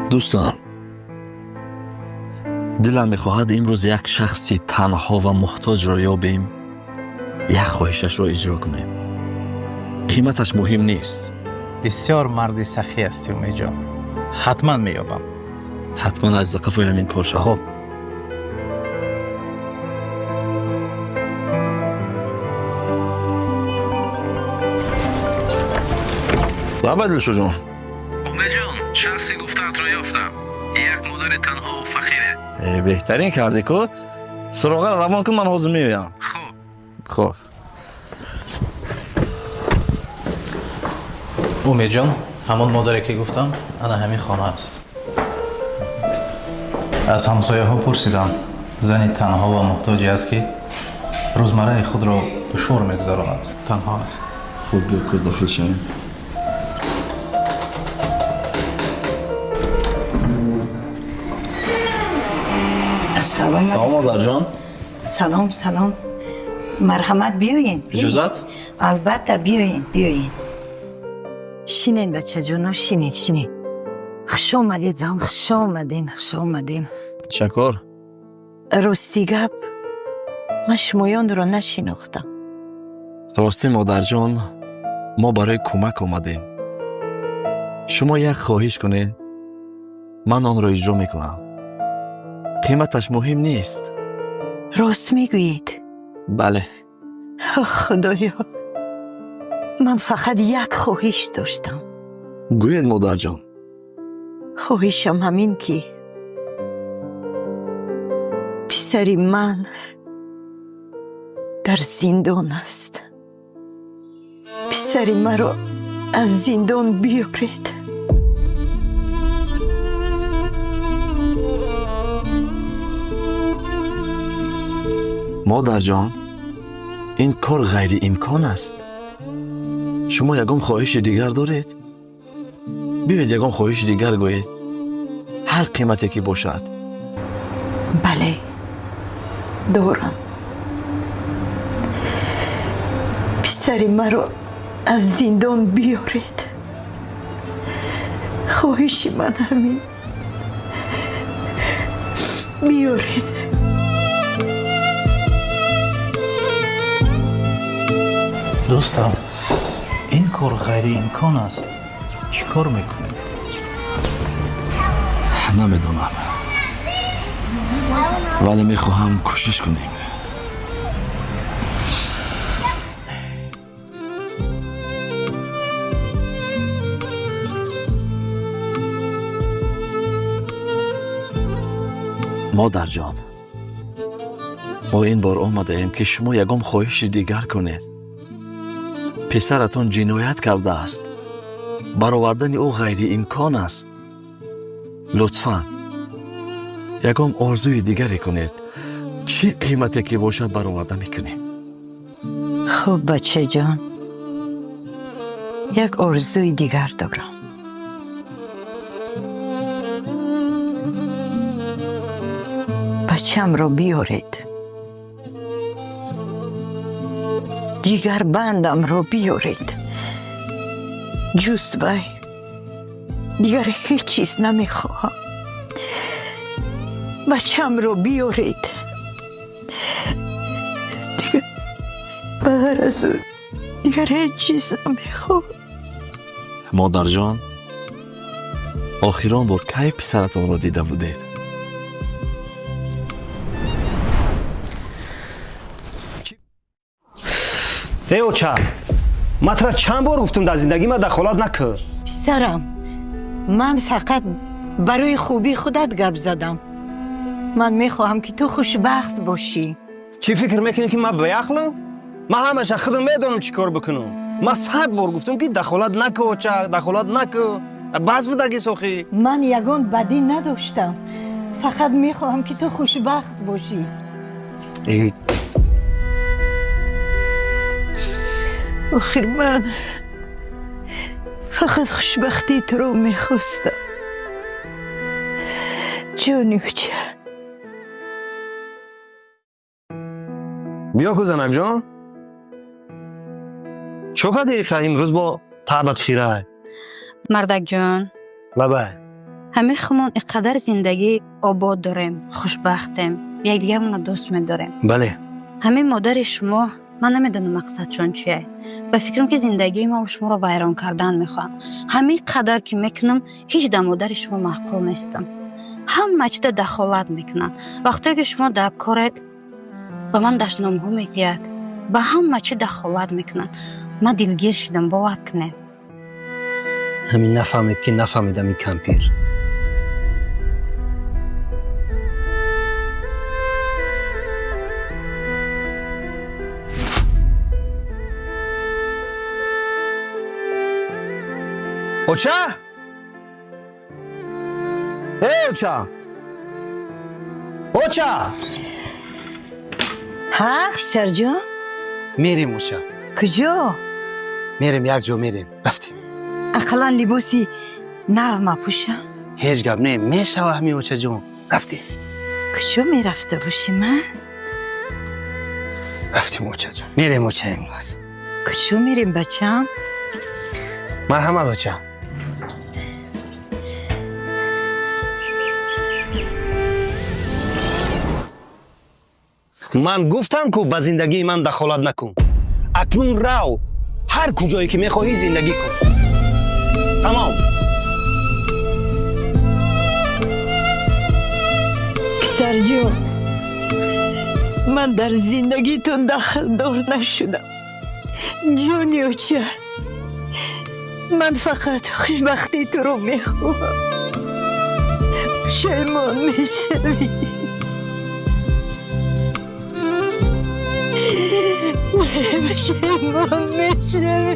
دوستان، دلم میخواهد امروز یک شخصی تنها و محتاج را یابیم، یک خواهشش را اجرا کنیم. قیمتش مهم نیست. بسیار مردی سخی هستی امید جان. حتما مییابم. حتما از قفای همین کار شد. خب لابد دلشو جان. امید جان، شخصی گفته‌ات را یافتم. یک مادر تنها و فقیره. بهترین کردی که سراغه را روان کن، من حاضر میایم. خب امید جان، همان مادری که گفتم انا همین خانه است. از همسایه ها پرسیدم زنی تنها و محتاجی است که روزمره خود را دشوار میگذراند. تنها است. خوب بیا که داخل شویم. سلام مادر جان. سلام مرحمت بیاین. اجازت؟ البته بیاین. شینین بچه جانا، شینین. خوش آمدید زن، خوش آمدین. شکر. راستی گپ، من شمایان رو نشناختم. راستی مادر جان، ما برای کمک آمدیم. شما یک خواهش کنین، من آن را اجرا میکنم. قیمتش مهم نیست. راست میگویید؟ بله. خدایا، من فقط یک خواهش داشتم. گوید مادر جان. خواهشم همین که پسری من در زندان است. پسری مرا از زندان بیارید. مادر جان، این کار غیر امکان است. شما یگان خواهش دیگر دارید؟ بیاید یگان خواهش دیگر گویید، هر قیمتی که باشد. بله، دارم. پسری مرا از زندان بیارید. خواهش من همین، بیارید. دوستان، این کار غیر امکان است. چی کار میکنید؟ نمیدونم، ولی میخواهم کوشش کنیم. مادر جان، ما این بار آمده ایم که شما یگام خواهش دیگر کنید. پسرتون جنایت کرده است. برآوردن او غیر امکان است. لطفاً یگام آرزوی دیگری کنید. چه قیمتی که باشد برآورده میکنیم. خب بچه جان، یک آرزوی دیگر دارم. بچه‌م رو بیارید. جگر بندم رو بیارید. جوز وی دیگر هیچ چیز نمیخواهم. بچه‌م رو بیارید. دیگر بغیر از اون دیگر هیچ چیز نمیخواهم. مادر جان، آخران بار کی پسرتان رو دیده بودید؟ ای اوچا، من تو را چند بار گفتم در زندگی من دخالت نکن. پسرم، من فقط برای خوبی خودت گپ زدم. من میخواهم که تو خوشبخت باشی. چی فکر میکنی که من بیعقلم؟ من همیشه خودم میدونم چی کار بکنم. من 100 بار گفتم که دخالت نکن اوچا، دخالت نکن. بس بودگی سوخی. من یگان بدی نداشتم. فقط میخواهم که تو خوشبخت باشی. آخر من فقط خوشبختی تو رو میخواستم. جونی اوچه. بیا کو زنک جان. چوکا دیگه این روز با تعبت خیره. مردک جان، لبه همه خمون اینقدر زندگی آباد داریم، خوشبختیم، یکدیگرمون رو دوست می‌داریم. بله. همین مادر شما، من نمیدونم مقصدشون چیه. به فکرم که زندگی ما و شما رو ویران کردن میخوام. همین قدر که میکنم هیچ در مادر شما معقول نیستم. همه چیز دخالت میکنن. وقتی که شما در کارت به من دشنامه میگید، به همه چیز دخالت میکنن. من دلگیر شدم، باور کنه. همین نفهمید که نفهمیدم این کمپیر. اوچا؟ اوچا؟ اوچا؟ ها پسر جان؟ میریم اوچا. کجا؟ میریم یک جا میریم. رفتیم. اقلا لباسی نو ما پوشم؟ هیچ گپ نه، میشه همین اوچا جون. رفتیم. کجا میرفته باشی من؟ رفتیم اوچا جون. میریم اوچا امروز. کجا میریم بچم؟ مرحمت اوچا. من گفتم که به زندگی من دخالت نکن. اکنون رو هر کجایی که میخواهی زندگی کن. تمام. پسر جون، من در زندگیتون دخل دار نشدم. جونی اوچه، من فقط خوشبختی تو رو میخواهم. پشیمان میشوی. پشیمان میشوی.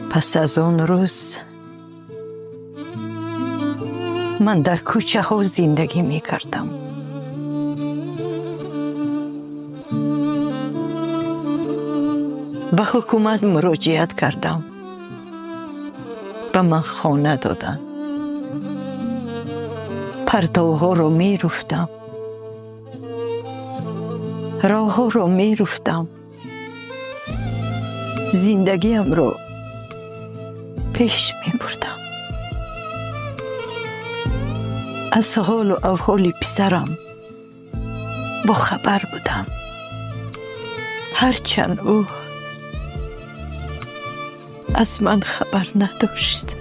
پس از اون روز من در کوچه ها زندگی می کردم. به حکومت مراجعت کردم. به من خانه دادن. پرتوها رو می رفتم. راه ها رو می رفتم. زندگیم رو پیش می بردم. از حال و احوال پسرم با خبر بودم. هرچند او از من خبر نداشت.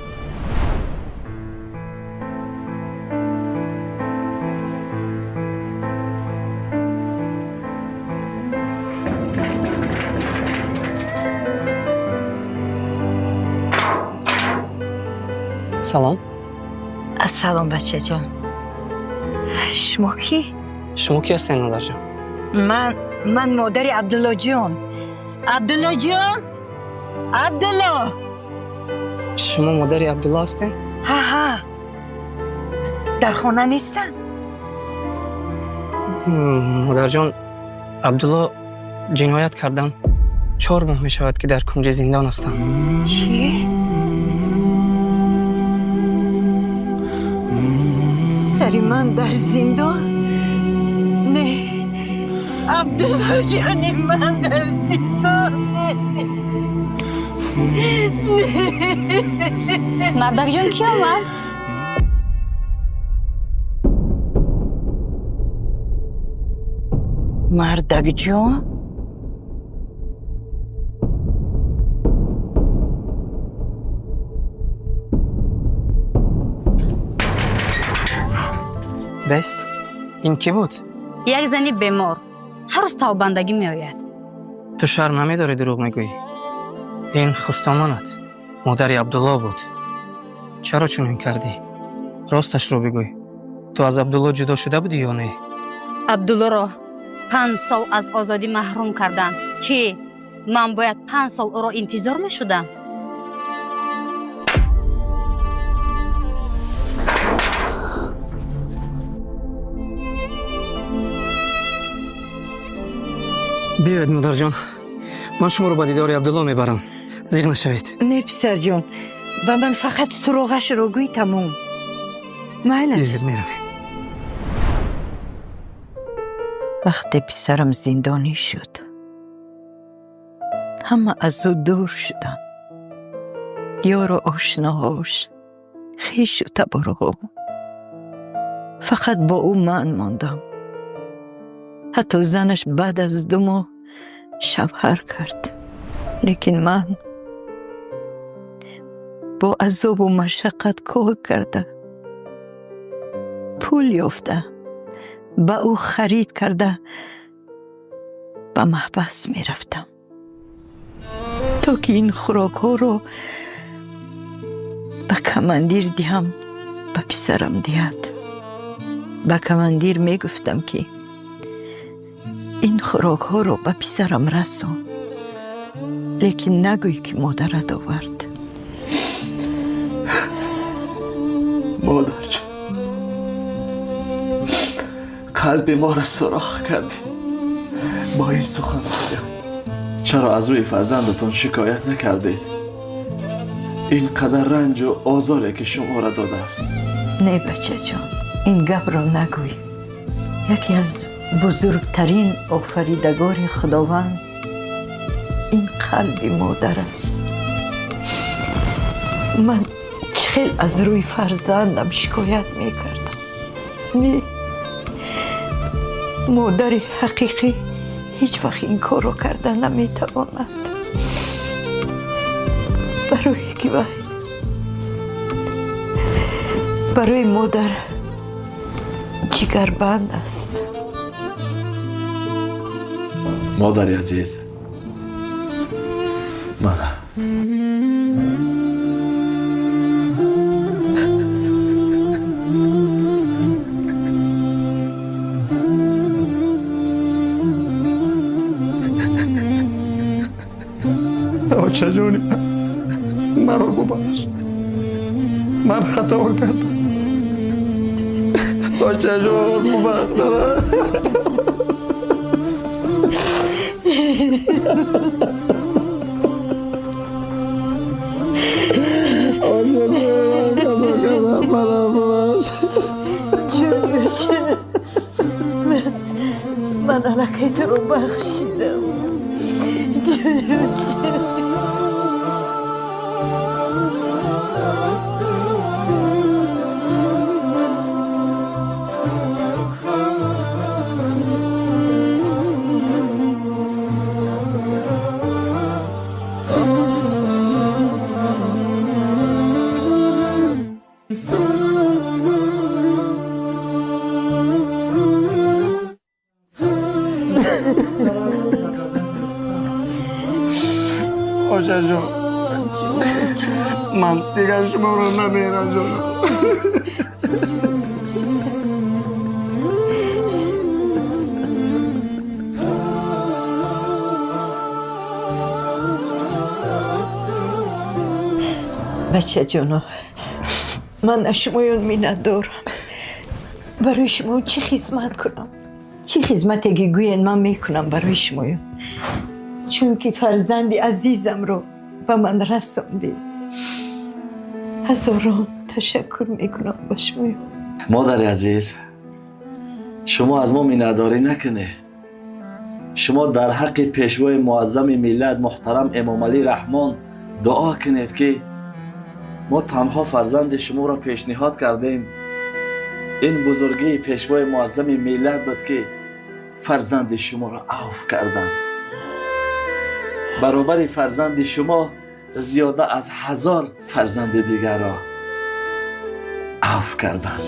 سلام. سلام بچه جان. شما کی؟ شما کی هستین مادر جان؟ من مادر عبدالله جان. عبدالله جان؟ عبدالله. شما مادر عبدالله هستین؟ ها در خانه نیستن؟ مادر جان، عبدالله جنایت کردن. 4 ماه می شود که در کنج زندان هستن. چی؟ سری من در زندان؟ نه عبدالله جان، من در زندان. مردک جان کی آمد؟ مردک جان؟ بست؟ این کی بود؟ یک زنی بیمار. هر روز توبندگی می آید. تو شرم نمیداری دروغ میگویی؟ این خوشتامانت مادر عبدالله بود. چرا چنین کردی؟ راستش رو بگوی. تو از عبدالله جدا شده بودی یا نه؟ عبدالله را 5 سال از آزادی محروم کردن. چی؟ من باید 5 سال او را انتظار می شدم؟ بیاید مادر جان، من شما رو به دیدار عبدالله میبرم. زیغ نشوید. نه پسر جان، و من فقط سراغش رو گوی تموم. بیاید میرویم. وقتی پسرم زندانی شد همه از او دور شدن. یار و آشناهاش، خویش و تبرها. فقط با او من ماندم. حتی زنش بعد از 2 ماه شوهر کرد. لیکن من با عذاب و مشقت کار کرده، پول یافته، با او خرید کرده به محبس می رفتم تا که این خوراک ها رو به کماندیر دیم به پسرم دید. به کماندیر می گفتم که این خوراک ها رو به پسرم رسون، لیکن نگوی که مادرت آورد. مادر جان، قلب ما را سوراخ کردی با این سخن. چرا از روی فرزندتان شکایت نکردید؟ این قدر رنج و آزاری که شما را داده است. نه بچه جان، این گپ را نگوی. یکی از بزرگترین آفریدگار خداوند این قلب مادر است. من خیلی از روی فرزندم شکایت میکردم. نه، مادر حقیقی هیچ وقت این کار رو کرده نمیتواند. برای که برای مادر جگربند است. مادر عزیز، من بچه جونی، من رو ببخش. من خطا کردم. بچه جون ببخش. من علکیت رو بخشیدم. آشا جون، من دیگر شما رو نمیرم جونم. بچه جونو، من از شمایون مینت دارم. برای شما چی خدمت کنم؟ چی خدمتی که گوین من میکنم برای شمایون؟ چون که فرزند عزیزم رو به من رسوندی. هزاران تشکر میکنم به شمایون. مادر عزیز، شما از ما مینه‌داری نکنید. شما در حق پیشوای معظم ملت محترم امام علی رحمان دعا کنید که ما تنها فرزند شما را پیشنهاد کردیم. این بزرگی پیشوای معظم ملت بود که فرزند شما را عفو کردند. برابر فرزند شما زیاده از 1000 فرزند دیگر را عفو کردند.